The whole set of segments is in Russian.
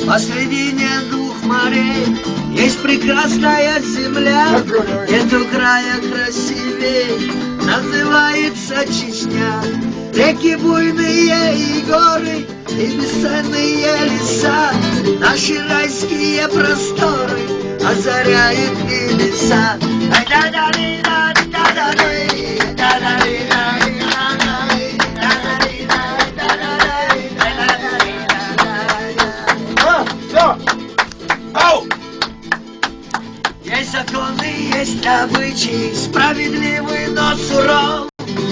Посредине двух морей есть прекрасная земля, нету края красивей, называется Чечня. Реки буйные и горы, и бесценные леса, наши райские просторы озаряют небеса. Есть законы, есть обычаи, справедливый, но суров,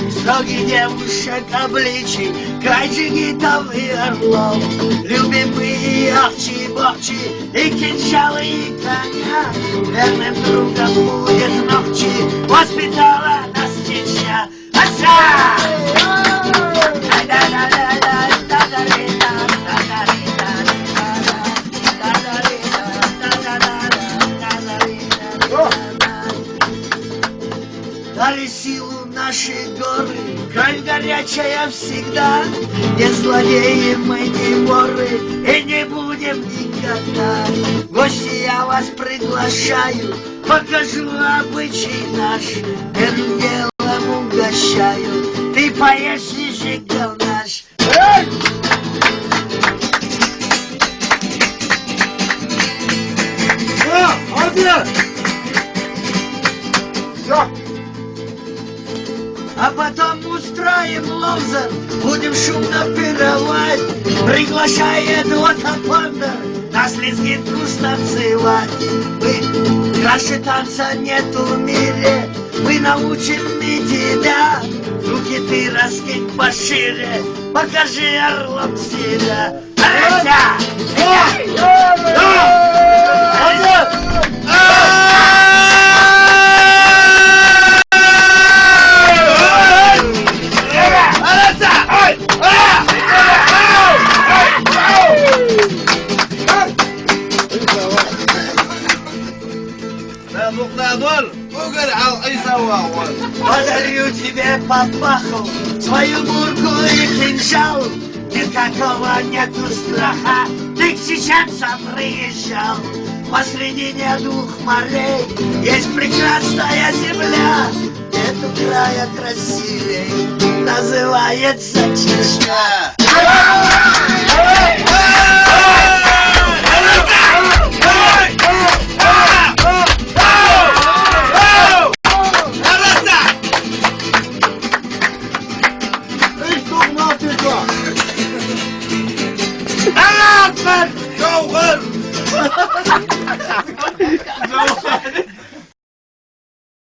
строгий девушек обличий, край джигитов и орлов. Любим мы и овчи-бовчи, и кинжалы, и коня, верным другом будет ногчи, воспитала нас Чечня. Дали силу наши горы, кровь горячая всегда. Не злодеи мы, не воры, и не будем никогда. В гости я вас приглашаю, покажу обычай наш, первым делом угощаю, ты поешь ежегал наш. А потом устроим лозер, будем шумно пировать. Приглашает Лотопандер нас лезгинку станцевать. Мы краше танца нету в мире, мы научим и тебя. Руки ты раскинь пошире, покажи орлом себя. Подарю тебе папаху, свою бурку и кинжал. Никакого нету страха, ты к чеченцам приезжал. Посредине двух морей есть прекрасная земля, нету края красивей, называется Чечня. Go,